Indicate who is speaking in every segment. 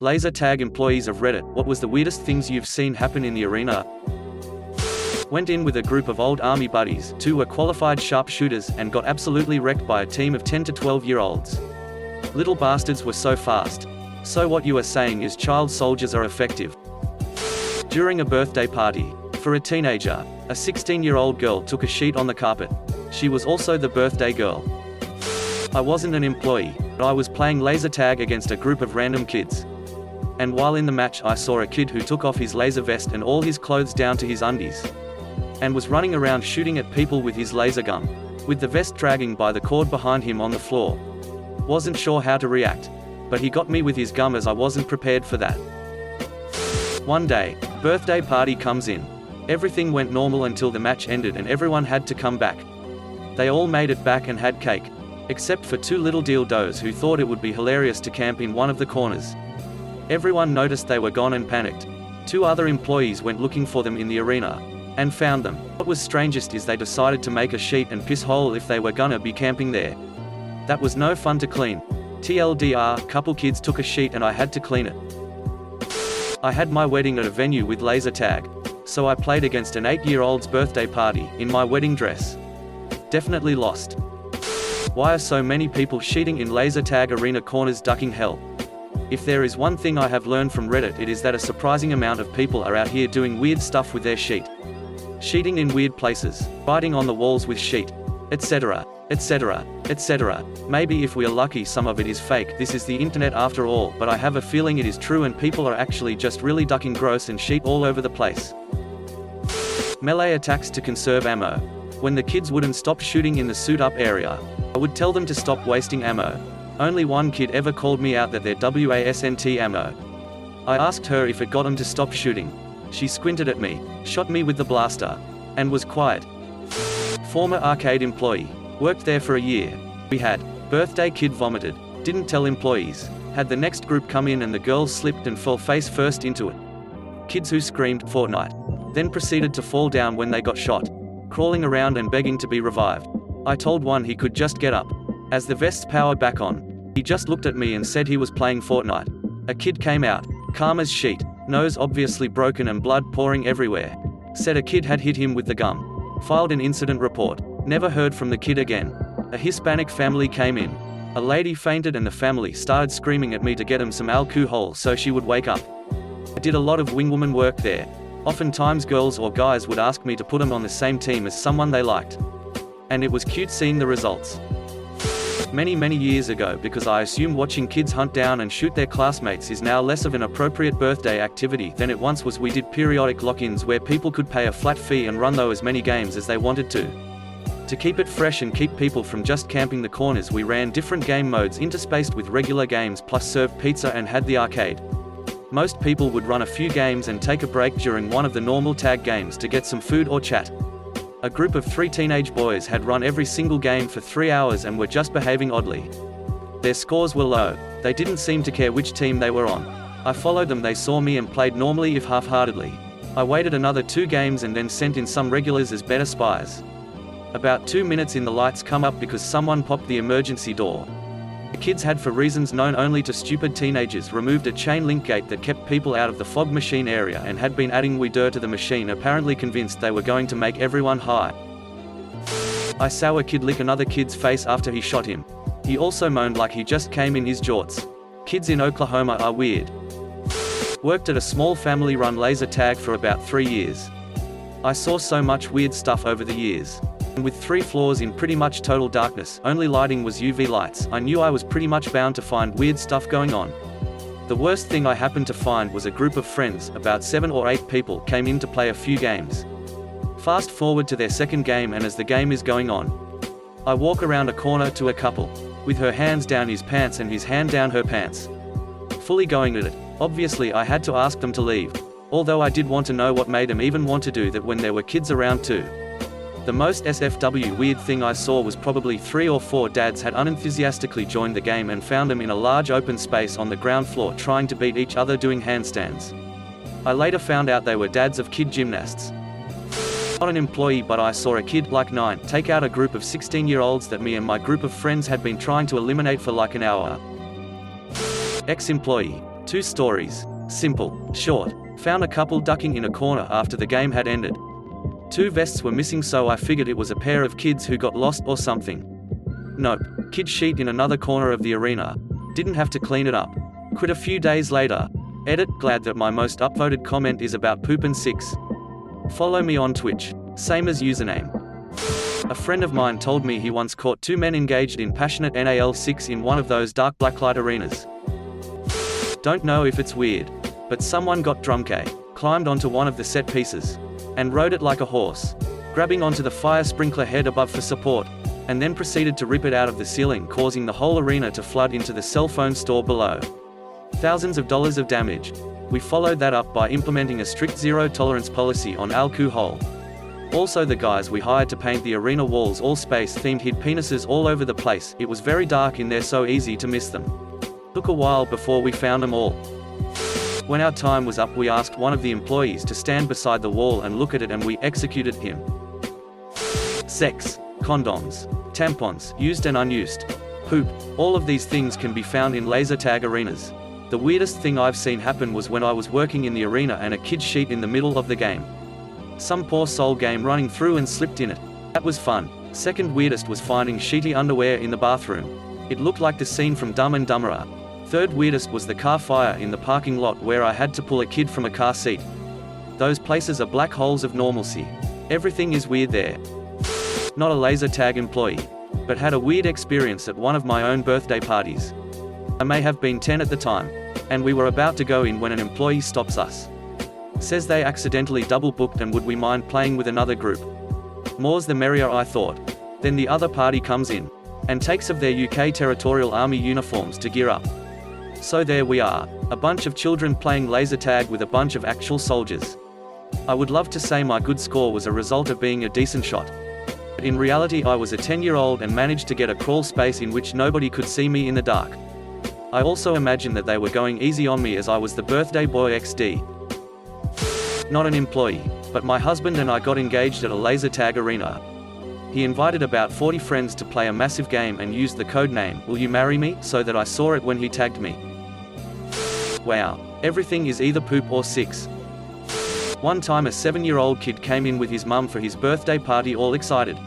Speaker 1: Laser tag employees of Reddit, what was the weirdest things you've seen happen in the arena? Went in with a group of old army buddies, 2 were qualified sharpshooters, and got absolutely wrecked by a team of 10 to 12-year-olds. Little bastards were so fast. So what you are saying is child soldiers are effective. During a birthday party, for a teenager, a 16-year-old girl took a sheet on the carpet. She was also the birthday girl. I wasn't an employee, but I was playing laser tag against a group of random kids. And while in the match I saw a kid who took off his laser vest and all his clothes down to his undies, and was running around shooting at people with his laser gun, with the vest dragging by the cord behind him on the floor. Wasn't sure how to react, but he got me with his gum as I wasn't prepared for that. One day, birthday party comes in. Everything went normal until the match ended and everyone had to come back. They all made it back and had cake, except for 2 little dildos who thought it would be hilarious to camp in one of the corners. Everyone noticed they were gone and panicked. 2 other employees went looking for them in the arena, and found them. What was strangest is they decided to make a sheet and piss hole if they were gonna be camping there. That was no fun to clean. TLDR, couple kids took a sheet and I had to clean it. I had my wedding at a venue with laser tag, so I played against an 8-year-old's birthday party, in my wedding dress. Definitely lost. Why are so many people sheeting in laser tag arena corners ducking hell? If there is one thing I have learned from Reddit, it is that a surprising amount of people are out here doing weird stuff with their sheet. Sheeting in weird places, writing on the walls with sheet, etc, etc, etc. Maybe if we are lucky some of it is fake. This is the internet after all, but I have a feeling it is true and people are actually just really ducking gross and sheet all over the place. Melee attacks to conserve ammo. When the kids wouldn't stop shooting in the suit-up area, I would tell them to stop wasting ammo. Only one kid ever called me out that their wasn't ammo. I asked her if it got them to stop shooting. She squinted at me, shot me with the blaster, and was quiet. Former arcade employee. Worked there for a year. We had birthday kid vomited. Didn't tell employees. Had the next group come in and the girls slipped and fell face first into it. Kids who screamed Fortnite. Then proceeded to fall down when they got shot, crawling around and begging to be revived. I told one he could just get up. As the vest's power back on, he just looked at me and said he was playing Fortnite. A kid came out, calm as sheet, nose obviously broken and blood pouring everywhere. Said a kid had hit him with the gum. Filed an incident report. Never heard from the kid again. A Hispanic family came in. A lady fainted and the family started screaming at me to get him some alcohol so she would wake up. I did a lot of wingwoman work there. Oftentimes girls or guys would ask me to put them on the same team as someone they liked. And it was cute seeing the results. Many years ago, because I assumed watching kids hunt down and shoot their classmates is now less of an appropriate birthday activity than it once was. We did periodic lock-ins where people could pay a flat fee and run though as many games as they wanted to. To keep it fresh and keep people from just camping the corners, we ran different game modes interspaced with regular games plus served pizza and had the arcade. Most people would run a few games and take a break during one of the normal tag games to get some food or chat. A group of 3 teenage boys had run every single game for 3 hours and were just behaving oddly. Their scores were low. They didn't seem to care which team they were on. I followed them, they saw me and played normally if half-heartedly. I waited another 2 games and then sent in some regulars as better spies. About 2 minutes in, the lights come up because someone popped the emergency door. The kids had, for reasons known only to stupid teenagers, removed a chain link gate that kept people out of the fog machine area and had been adding weed to the machine, apparently convinced they were going to make everyone high. I saw a kid lick another kid's face after he shot him. He also moaned like he just came in his jorts. Kids in Oklahoma are weird. Worked at a small family-run laser tag for about 3 years. I saw so much weird stuff over the years. And with 3 floors in pretty much total darkness, only lighting was UV lights, I knew I was pretty much bound to find weird stuff going on. The worst thing I happened to find was a group of friends, about 7 or 8 people, came in to play a few games. Fast forward to their second game, and as the game is going on, I walk around a corner to a couple, with her hands down his pants and his hand down her pants. Fully going at it. Obviously I had to ask them to leave. Although I did want to know what made them even want to do that when there were kids around too. The most SFW weird thing I saw was probably 3 or 4 dads had unenthusiastically joined the game and found them in a large open space on the ground floor trying to beat each other doing handstands. I later found out they were dads of kid gymnasts. Not an employee, but I saw a kid, like 9, take out a group of 16-year-olds that me and my group of friends had been trying to eliminate for like an hour. Ex-employee. Two stories. Simple, short. Found a couple ducking in a corner after the game had ended. Two vests were missing, so I figured it was a pair of kids who got lost or something. Nope. Kid sheet in another corner of the arena. Didn't have to clean it up. Quit a few days later. Edit, glad that my most upvoted comment is about poopin' 6. Follow me on Twitch. Same as username. A friend of mine told me he once caught two men engaged in passionate NAL 6 in one of those dark blacklight arenas. Don't know if it's weird, but someone got drunk, climbed onto one of the set pieces, and rode it like a horse, grabbing onto the fire sprinkler head above for support, and then proceeded to rip it out of the ceiling, causing the whole arena to flood into the cell phone store below. Thousands of dollars of damage. We followed that up by implementing a strict zero-tolerance policy on alcohol. Also, the guys we hired to paint the arena walls all space-themed hid penises all over the place. It was very dark in there, so easy to miss them. Took a while before we found them all. When our time was up, we asked one of the employees to stand beside the wall and look at it, and we executed him. Sex, condoms, tampons, used and unused, poop, all of these things can be found in laser tag arenas. The weirdest thing I've seen happen was when I was working in the arena and a kid sheet in the middle of the game. Some poor soul came running through and slipped in it. That was fun. Second weirdest was finding sheety underwear in the bathroom. It looked like the scene from Dumb and Dumberer. Third weirdest was the car fire in the parking lot where I had to pull a kid from a car seat. Those places are black holes of normalcy. Everything is weird there. Not a laser tag employee, but had a weird experience at one of my own birthday parties. I may have been 10 at the time, and we were about to go in when an employee stops us. Says they accidentally double booked and would we mind playing with another group. More's the merrier, I thought. Then the other party comes in, and takes of their UK Territorial Army uniforms to gear up. So there we are, a bunch of children playing laser tag with a bunch of actual soldiers. I would love to say my good score was a result of being a decent shot. But in reality I was a 10-year-old and managed to get a crawl space in which nobody could see me in the dark. I also imagine that they were going easy on me as I was the birthday boy XD. Not an employee, but my husband and I got engaged at a laser tag arena. He invited about 40 friends to play a massive game and used the code name, "Will you marry me?" so that I saw it when he tagged me. Wow, everything is either poop or 6. One time a 7-year-old kid came in with his mum for his birthday party all excited.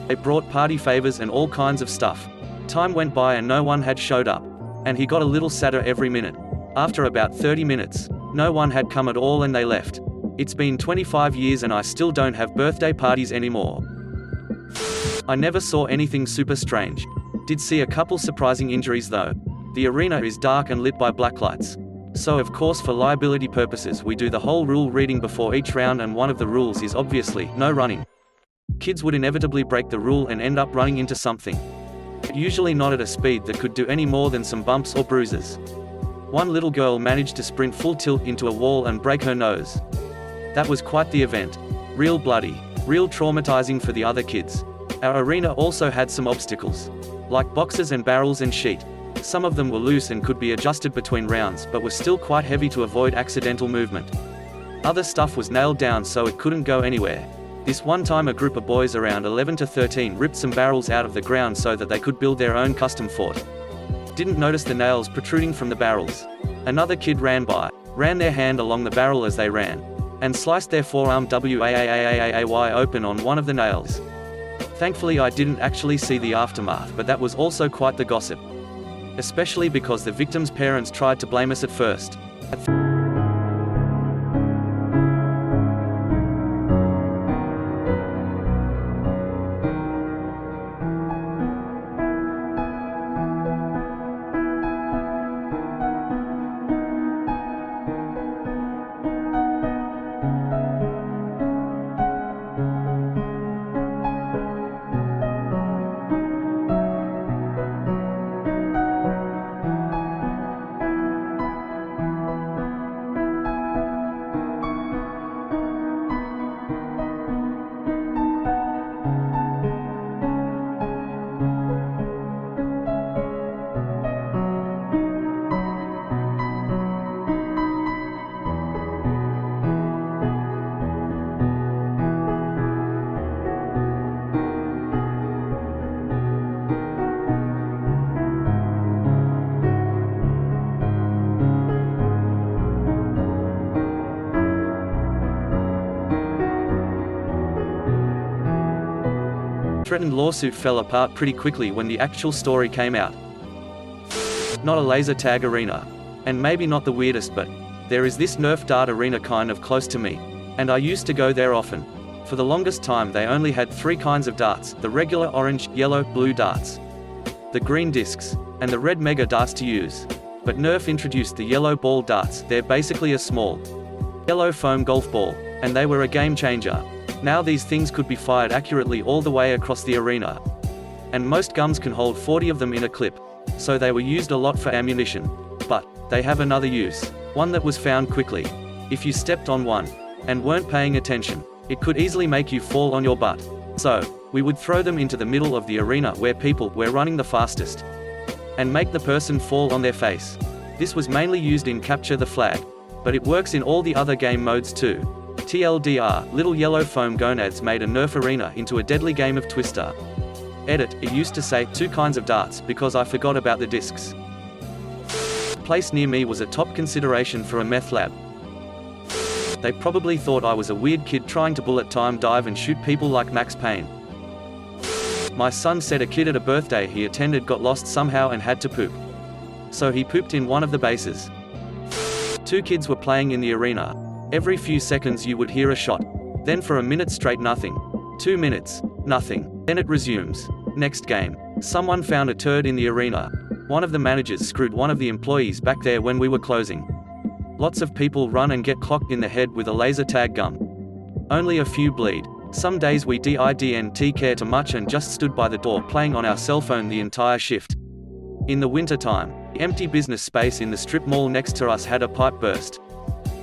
Speaker 1: They brought party favors and all kinds of stuff. Time went by and no one had showed up. And he got a little sadder every minute. After about 30 minutes, no one had come at all and they left. It's been 25 years and I still don't have birthday parties anymore. I never saw anything super strange. Did see a couple surprising injuries though. The arena is dark and lit by blacklights. So of course for liability purposes we do the whole rule reading before each round, and one of the rules is obviously no running. Kids would inevitably break the rule and end up running into something. Usually not at a speed that could do any more than some bumps or bruises. One little girl managed to sprint full tilt into a wall and break her nose. That was quite the event. Real bloody, real traumatizing for the other kids. Our arena also had some obstacles, like boxes and barrels and sheet. Some of them were loose and could be adjusted between rounds but were still quite heavy to avoid accidental movement. Other stuff was nailed down so it couldn't go anywhere. This one time a group of boys around 11 to 13 ripped some barrels out of the ground so that they could build their own custom fort. Didn't notice the nails protruding from the barrels. Another kid ran by, ran their hand along the barrel as they ran, and sliced their forearm WAAAAAAY open on one of the nails. Thankfully I didn't actually see the aftermath, but that was also quite the gossip. Especially because the victim's parents tried to blame us at first. threatened lawsuit fell apart pretty quickly when the actual story came out. Not a laser tag arena. And maybe not the weirdest, but there is this Nerf dart arena kind of close to me. And I used to go there often. For the longest time they only had 3 kinds of darts: the regular orange, yellow, blue darts, the green discs, and the red mega darts to use. But Nerf introduced the yellow ball darts. They're basically a small yellow foam golf ball, and they were a game changer. Now these things could be fired accurately all the way across the arena. And most guns can hold 40 of them in a clip. So they were used a lot for ammunition. But they have another use, one that was found quickly. If you stepped on one and weren't paying attention, it could easily make you fall on your butt. So we would throw them into the middle of the arena where people were running the fastest, and make the person fall on their face. This was mainly used in Capture the Flag, but it works in all the other game modes too. TLDR, little yellow foam gonads made a Nerf arena into a deadly game of Twister. Edit, it used to say 2 kinds of darts because I forgot about the discs. Place near me was a top consideration for a meth lab. They probably thought I was a weird kid trying to bullet time dive and shoot people like Max Payne. My son said a kid at a birthday he attended got lost somehow and had to poop. So he pooped in one of the bases. 2 kids were playing in the arena. Every few seconds you would hear a shot. Then for a minute straight nothing. 2 minutes, nothing. Then it resumes. Next game. Someone found a turd in the arena. One of the managers screwed one of the employees back there when we were closing. Lots of people run and get clocked in the head with a laser tag gun. Only a few bleed. Some days we didn't care too much and just stood by the door playing on our cell phone the entire shift. In the winter time, the empty business space in the strip mall next to us had a pipe burst.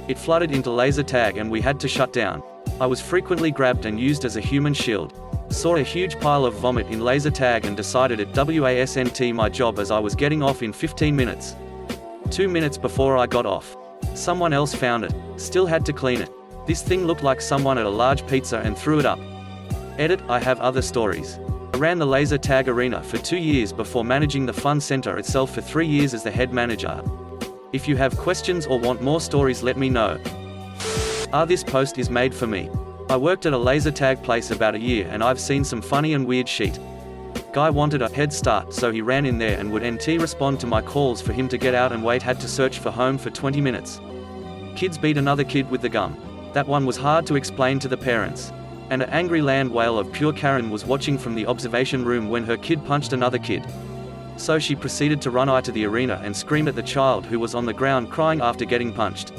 Speaker 1: It flooded into laser tag and we had to shut down. I was frequently grabbed and used as a human shield. Saw a huge pile of vomit in laser tag and decided it wasn't my job as I was getting off in 15 minutes. 2 minutes before I got off, someone else found it. Still had to clean it. This thing looked like someone at a large pizza and threw it up. Edit, I have other stories. I ran the laser tag arena for 2 years before managing the fun center itself for 3 years as the head manager. If you have questions or want more stories, let me know. This post is made for me. I worked at a laser tag place about a year and I've seen some funny and weird shit. Guy wanted a head start, so he ran in there and would respond to my calls for him to get out and wait. Had to search for home for 20 minutes. Kids beat another kid with the gum. That one was hard to explain to the parents. And an angry land whale of pure Karen was watching from the observation room when her kid punched another kid. So she proceeded to run to the arena and scream at the child who was on the ground crying after getting punched.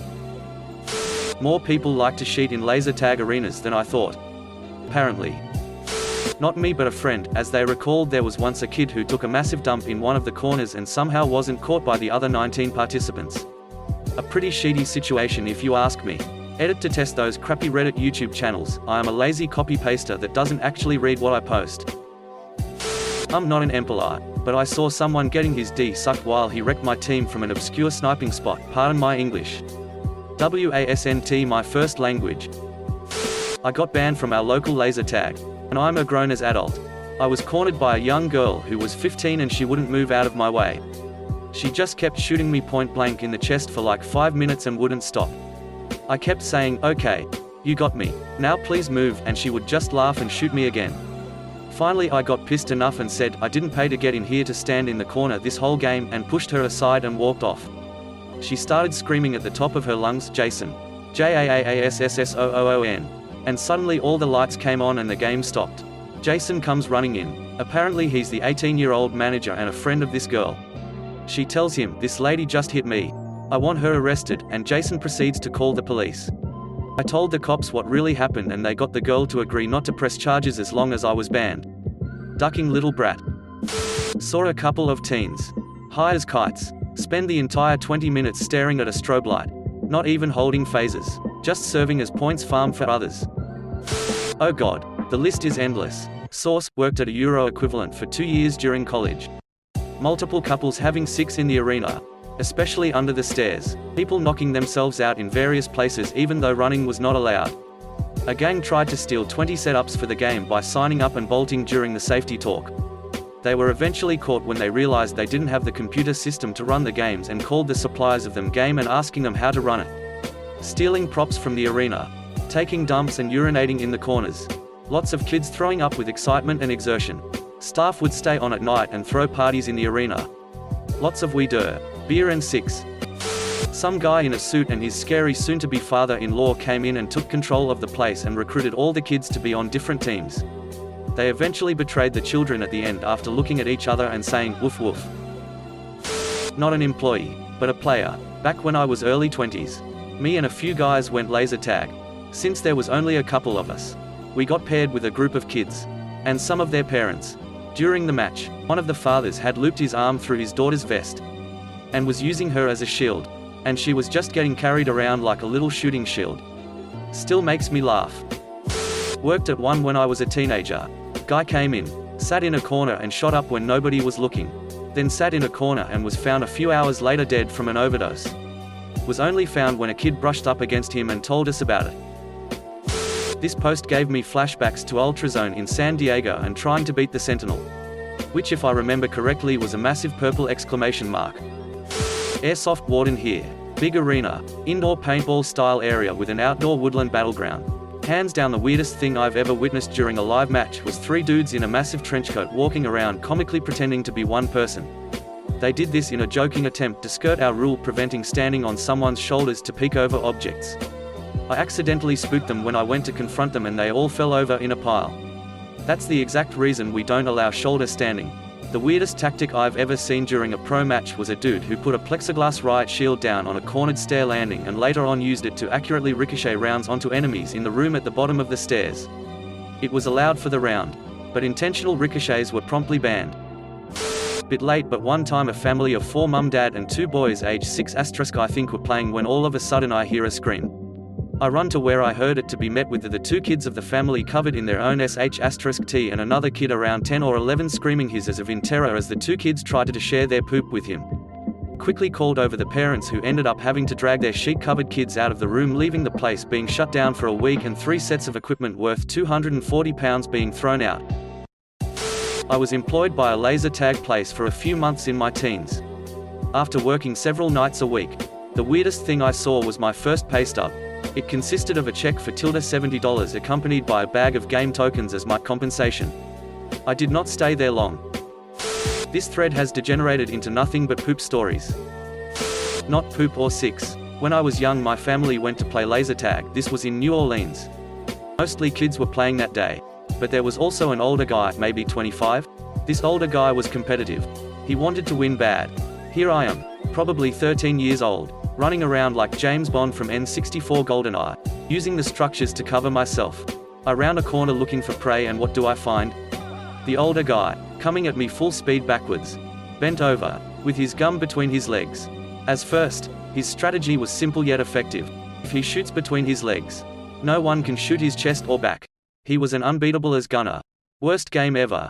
Speaker 1: More people like to cheat in laser tag arenas than I thought. Apparently. Not me but a friend, as they recalled there was once a kid who took a massive dump in one of the corners and somehow wasn't caught by the other 19 participants. A pretty shitty situation if you ask me. Edit, to test those crappy Reddit YouTube channels, I am a lazy copy-paster that doesn't actually read what I post. I'm not an employer, but I saw someone getting his D sucked while he wrecked my team from an obscure sniping spot. Pardon my English. WASNT, my first language. I got banned from our local laser tag, and I'm a grown as adult. I was cornered by a young girl who was 15 and she wouldn't move out of my way. She just kept shooting me point blank in the chest for like 5 minutes and wouldn't stop. I kept saying, "Okay, you got me, now please move," and she would just laugh and shoot me again. Finally I got pissed enough and said I didn't pay to get in here to stand in the corner this whole game, and pushed her aside and walked off. She started screaming at the top of her lungs, "Jason. JAAASSSOOON. And suddenly all the lights came on and the game stopped. Jason comes running in. Apparently he's the 18-year-old manager and a friend of this girl. She tells him, "This lady just hit me. I want her arrested," and Jason proceeds to call the police. I told the cops what really happened and they got the girl to agree not to press charges as long as I was banned. Ducking little brat. Saw a couple of teens. High as kites. Spend the entire 20 minutes staring at a strobe light. Not even holding phases. Just serving as points farm for others. Oh god, the list is endless. Source, worked at a Euro equivalent for 2 years during college. Multiple couples having sex in the arena. Especially under the stairs. People knocking themselves out in various places even though running was not allowed. A gang tried to steal 20 setups for the game by signing up and bolting during the safety talk. They were eventually caught when they realized they didn't have the computer system to run the games and called the suppliers of them game and asking them how to run it. Stealing props from the arena. Taking dumps and urinating in the corners. Lots of kids throwing up with excitement and exertion. Staff would stay on at night and throw parties in the arena. Lots of beer and six. Some guy in a suit and his scary soon-to-be father-in-law came in and took control of the place and recruited all the kids to be on different teams. They eventually betrayed the children at the end after looking at each other and saying, "Woof woof." Not an employee, but a player. Back when I was early 20s, me and a few guys went laser tag. Since there was only a couple of us, we got paired with a group of kids, and some of their parents. During the match, one of the fathers had looped his arm through his daughter's vest, and was using her as a shield, and she was just getting carried around like a little shooting shield. Still makes me laugh. Worked at one when I was a teenager. Guy came in, sat in a corner and shot up when nobody was looking. Then sat in a corner and was found a few hours later dead from an overdose. Was only found when a kid brushed up against him and told us about it. This post gave me flashbacks to Ultrazone in San Diego and trying to beat the Sentinel, which if I remember correctly was a massive purple exclamation mark. Airsoft Warden here. Big arena, indoor paintball style area with an outdoor woodland battleground. Hands down the weirdest thing I've ever witnessed during a live match was 3 dudes in a massive trenchcoat walking around comically pretending to be one person. They did this in a joking attempt to skirt our rule preventing standing on someone's shoulders to peek over objects. I accidentally spooked them when I went to confront them and they all fell over in a pile. That's the exact reason we don't allow shoulder standing. The weirdest tactic I've ever seen during a pro match was a dude who put a plexiglass riot shield down on a cornered stair landing and later on used it to accurately ricochet rounds onto enemies in the room at the bottom of the stairs. It was allowed for the round, but intentional ricochets were promptly banned. Bit late, but one time a family of 4 mum, dad and 2 boys age 6 I think were playing when all of a sudden I hear a scream. I run to where I heard it to be met with the 2 kids of the family covered in their own sh*t and another kid around 10 or 11 screaming his as if in terror as the 2 kids tried to share their poop with him. Quickly called over the parents who ended up having to drag their sheet-covered kids out of the room, leaving the place being shut down for a week and 3 sets of equipment worth £240 being thrown out. I was employed by a laser tag place for a few months in my teens. After working several nights a week, the weirdest thing I saw was my first pay stub. It consisted of a check for $70 accompanied by a bag of game tokens as my compensation. I did not stay there long. This thread has degenerated into nothing but poop stories. Not poop or six. When I was young my family went to play laser tag. This was in New Orleans. Mostly kids were playing that day. But there was also an older guy, maybe 25. This older guy was competitive. He wanted to win bad. Here I am, probably 13 years old, running around like James Bond from N64 GoldenEye, using the structures to cover myself. I round a corner looking for prey and what do I find? The older guy, coming at me full speed backwards, bent over, with his gum between his legs. As first, his strategy was simple yet effective. If he shoots between his legs, no one can shoot his chest or back. He was an unbeatable as gunner. Worst game ever.